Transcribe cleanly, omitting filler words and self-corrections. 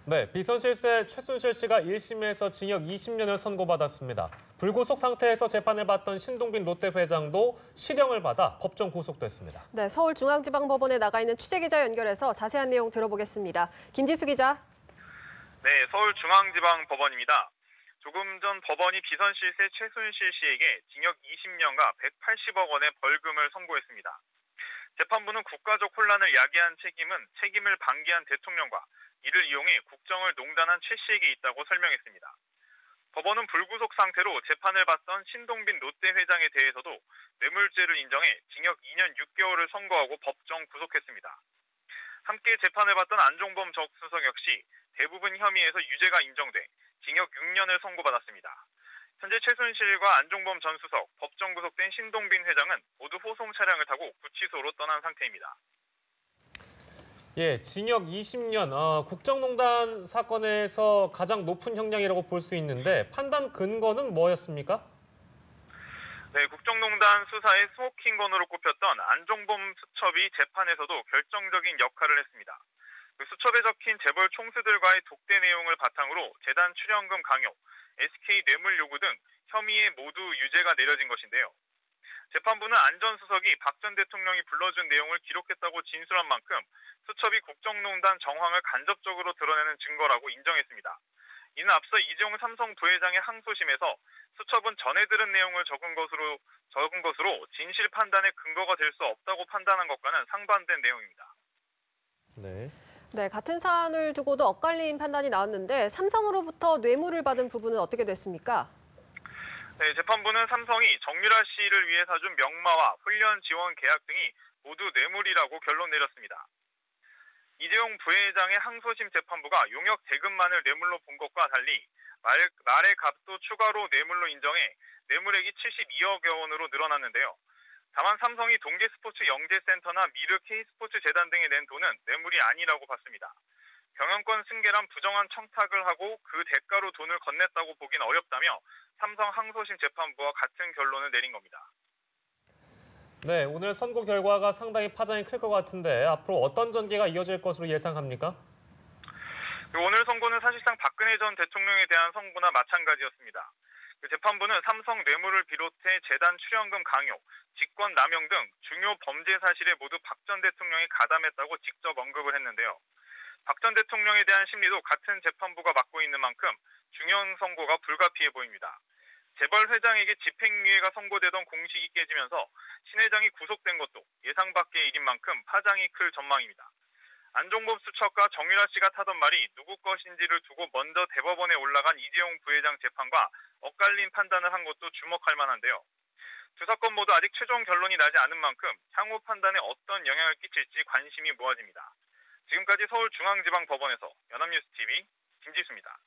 네, 비선실세 최순실 씨가 1심에서 징역 20년을 선고받았습니다. 불구속 상태에서 재판을 받던 신동빈 롯데 회장도 실형을 받아 법정 구속됐습니다. 네, 서울중앙지방법원에 나가 있는 취재기자 연결해서 자세한 내용 들어보겠습니다. 김지수 기자. 네, 서울중앙지방법원입니다. 조금 전 법원이 비선실세 최순실 씨에게 징역 20년과 180억 원의 벌금을 선고했습니다. 재판부는 국가적 혼란을 야기한 책임을 방기한 대통령과 이를 이용해 국정을 농단한 최 씨에게 있다고 설명했습니다. 법원은 불구속 상태로 재판을 받던 신동빈 롯데 회장에 대해서도 뇌물죄를 인정해 징역 2년 6개월을 선고하고 법정 구속했습니다. 함께 재판을 받던 안종범 전 수석 역시 대부분 혐의에서 유죄가 인정돼 징역 6년을 선고받았습니다. 현재 최순실과 안종범 전 수석, 법정 구속된 신동빈 회장은 모두 호송 차량을 타고 구치소로 떠난 상태입니다. 예, 징역 20년, 국정농단 사건에서 가장 높은 형량이라고 볼 수 있는데 판단 근거는 뭐였습니까? 네, 국정농단 수사의 스모킹건으로 꼽혔던 안종범 수첩이 재판에서도 결정적인 역할을 했습니다. 그 수첩에 적힌 재벌 총수들과의 독대 내용을 바탕으로 재단 출연금 강요, SK 뇌물 요구 등 혐의에 모두 유죄가 내려진 것인데요. 재판부는 안 전 수석이 박 전 대통령이 불러준 내용을 기록했다고 진술한 만큼 수첩이 국정농단 정황을 간접적으로 드러내는 증거라고 인정했습니다. 이는 앞서 이재용 삼성 부회장의 항소심에서 수첩은 전해 들은 내용을 적은 것으로 진실 판단의 근거가 될 수 없다고 판단한 것과는 상반된 내용입니다. 네. 네, 같은 사안을 두고도 엇갈린 판단이 나왔는데 삼성으로부터 뇌물을 받은 부분은 어떻게 됐습니까? 네, 재판부는 삼성이 정유라 씨를 위해 사준 명마와 훈련 지원 계약 등이 모두 뇌물이라고 결론 내렸습니다. 이재용 부회장의 항소심 재판부가 용역 대금만을 뇌물로 본 것과 달리 말의 값도 추가로 뇌물로 인정해 뇌물액이 72억 원으로 늘어났는데요. 다만 삼성이 동계스포츠 영재센터나 미르 K스포츠 재단 등에 낸 돈은 뇌물이 아니라고 봤습니다. 경영권 승계란 부정한 청탁을 하고 그 대가로 돈을 건넸다고 보긴 어렵다며 삼성 항소심 재판부와 같은 결론을 내린 겁니다. 네, 오늘 선고 결과가 상당히 파장이 클 것 같은데 앞으로 어떤 전개가 이어질 것으로 예상합니까? 오늘 선고는 사실상 박근혜 전 대통령에 대한 선고나 마찬가지였습니다. 재판부는 삼성 뇌물을 비롯해 재단 출연금 강요, 직권 남용 등 중요 범죄 사실에 모두 박 전 대통령이 가담했다고 직접 언급을 했는데요. 박 전 대통령에 대한 심리도 같은 재판부가 맡고 있는 만큼 중형 선고가 불가피해 보입니다. 재벌 회장에게 집행유예가 선고되던 공식이 깨지면서 신 회장이 구속된 것도 예상 밖의 일인 만큼 파장이 클 전망입니다. 안종범 수첩과 정유라 씨가 타던 말이 누구 것인지를 두고 먼저 대법원에 올라간 이재용 부회장 재판과 엇갈린 판단을 한 것도 주목할 만한데요. 두 사건 모두 아직 최종 결론이 나지 않은 만큼 향후 판단에 어떤 영향을 끼칠지 관심이 모아집니다. 지금까지 서울중앙지방법원에서 연합뉴스TV 김지수입니다.